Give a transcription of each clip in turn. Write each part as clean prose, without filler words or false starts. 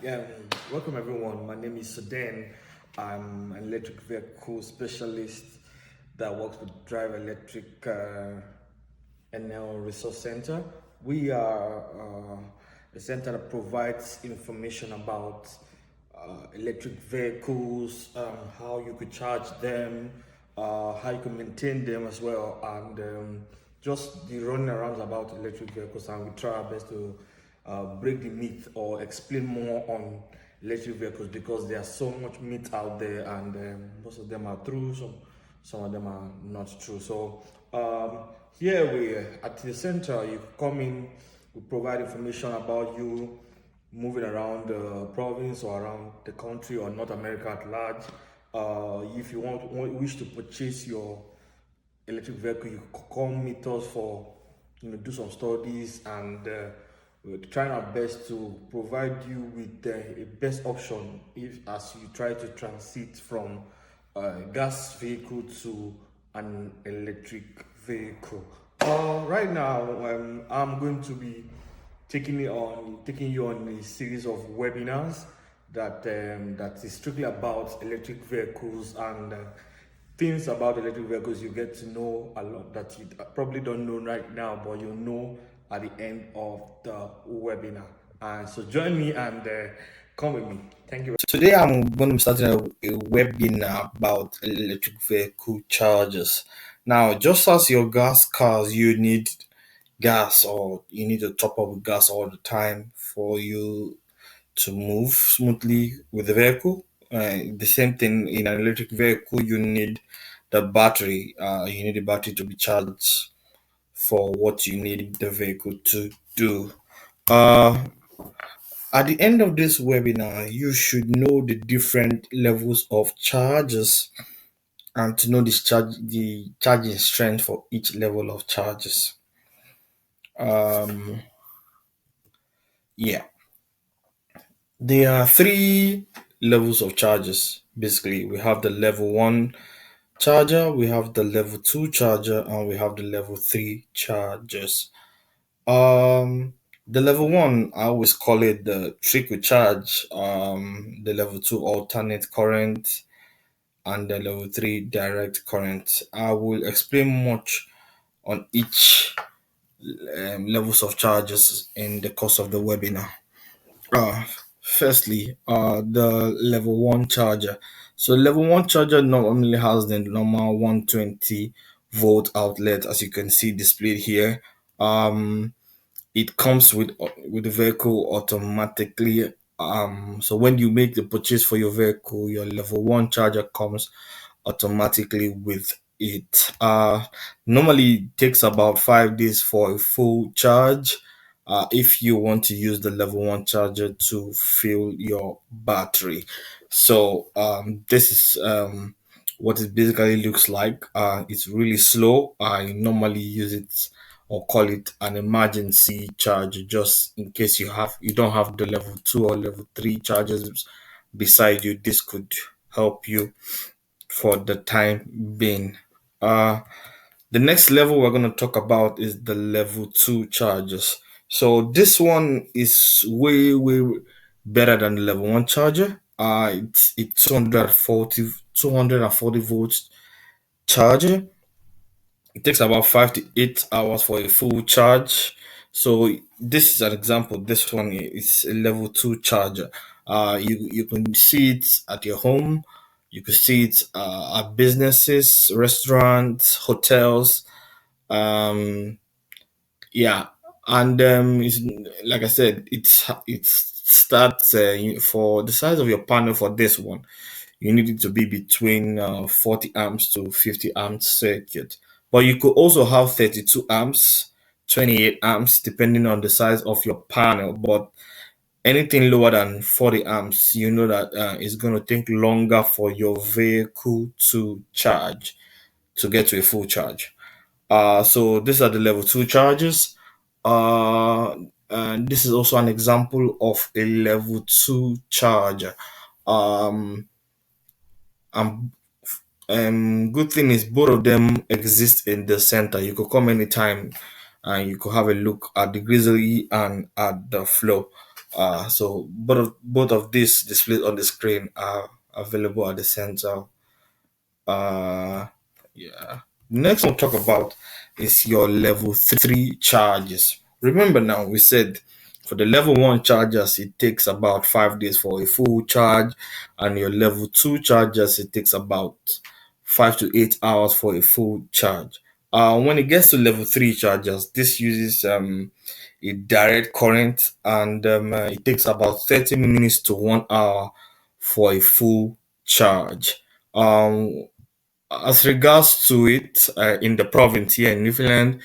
Yeah, welcome everyone. My name is Sudan. I'm an electric vehicle specialist that works with Drive Electric NL Resource Center. We are a center that provides information about electric vehicles, how you could charge them, how you can maintain them as well, and just the running around about electric vehicles. And we try our best to break the myth or explain more on electric vehicles because there's so much myth out there, and most of them are true. Some of them are not true. So here we at the center, you come in, we provide information about you moving around the province or around the country or North America at large. If you wish to purchase your electric vehicle, you come meet us for do some studies, and we're trying our best to provide you with a best option if as you try to transit from a gas vehicle to an electric vehicle. Right now, I'm going to be taking you on a series of webinars that is strictly about electric vehicles and things about electric vehicles you get to know a lot that you probably don't know right now, but you'll know at the end of the webinar. And so join me and come with me. Thank you. Today I'm going to be starting a webinar about electric vehicle chargers. Now, just as your gas cars, you need gas or you need to top up with gas all the time for you to move smoothly with the vehicle. The same thing in an electric vehicle, you need the battery. You need the battery to be charged for what you need the vehicle to do. Uh, at the end of this webinar, you should know the different levels of charges and to know the charging strength for each level of charges. Um, yeah, there are three levels of charges. Basically, we have the level one charger, we have the level two charger, and we have the level three chargers. Um, the level one, I always call it the trickle charge. The level two alternate current, and the level three direct current. I will explain much on each levels of charges in the course of the webinar. Uh, Firstly, the level one charger. So level one charger normally has the normal 120 volt outlet, as you can see displayed here. It comes with the vehicle automatically. So when you make the purchase for your vehicle, your level one charger comes automatically with it. Normally it takes about 5 days for a full charge. If you want to use the level one charger to fill your battery. So this is what it basically looks like. It's really slow. I normally use it or call it an emergency charge just in case you don't have the level two or level three chargers beside you. This could help you for the time being. Uh, the next level we're going to talk about is the level two chargers. So this one is way better than the level one charger. It's 240 volts charger. It takes about 5 to 8 hours for a full charge. So this is an example. This one is a level two charger. You can see it at your home. You can see it at businesses, restaurants, hotels. Um, yeah, and it's like I said, it starts for the size of your panel for this one. You need it to be between 40 amps to 50 amps circuit. But you could also have 32 amps, 28 amps, depending on the size of your panel. But anything lower than 40 amps, you know that it's going to take longer for your vehicle to charge, to get to a full charge. So these are the level two charges. Uh, and this is also an example of a level two charger. Um, and good thing is both of them exist in the center. You could come anytime and you could have a look at the grizzly and at the flow. So both of these displayed on the screen are available at the center. Uh, yeah. Next one we'll talk about is your level 3 charges. Remember now we said for the level 1 chargers it takes about 5 days for a full charge, and your level 2 chargers it takes about 5 to 8 hours for a full charge. When it gets to level 3 chargers, this uses a direct current, and it takes about 30 minutes to 1 hour for a full charge. Um, as regards to it, in the province here in Newfoundland,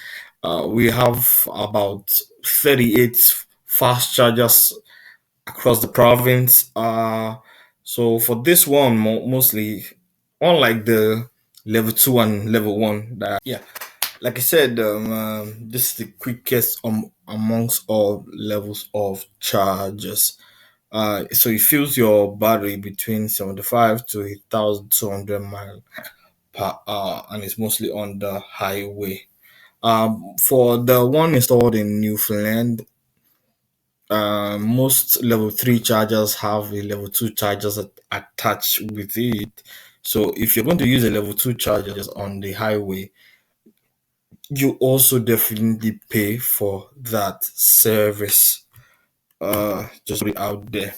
we have about 38 fast chargers across the province. So for this one, mostly, unlike the level 2 and level 1, that, yeah, like I said, this is the quickest amongst all levels of charges. So it fills your battery between 75 to 1,200 miles per hour, and it's mostly on the highway. For the one installed in Newfoundland, most level 3 chargers have a level 2 chargers attached with it. So if you're going to use a level 2 chargers on the highway, you also definitely pay for that service. Just put it out there.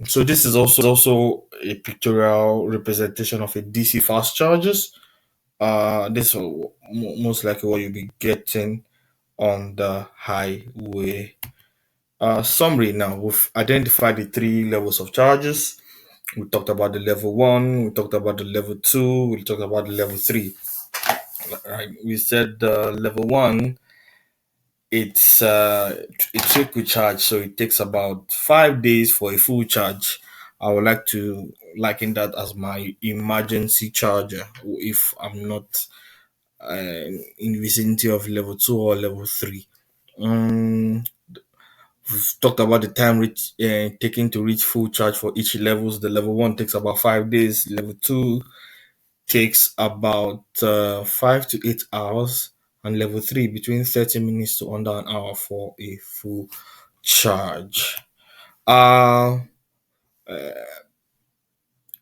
So this is also a pictorial representation of a DC fast chargers. This will most likely what you'll be getting on the highway. Summary now, we've identified the 3 levels of charges. We talked about the level 1, we talked about the level 2, we talked about the level 3. Right, we said the level 1, it's a trickle charge, so it takes about 5 days for a full charge. I would like to liken that as my emergency charger if I'm not in vicinity of level 2 or level 3. Um, we've talked about the time taking to reach full charge for each levels. The level 1 takes about 5 days. Level 2 takes about 5 to 8 hours, and level 3 between 30 minutes to under an hour for a full charge. Uh,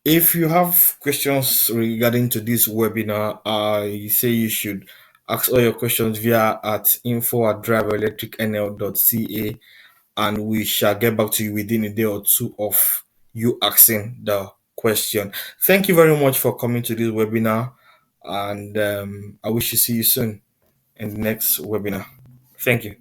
if you have questions regarding to this webinar, I say you should ask all your questions via at info@driverelectricnl.ca, and we shall get back to you within a day or two of you asking the question. Thank you very much for coming to this webinar, and I wish to see you soon in the next webinar. Thank you.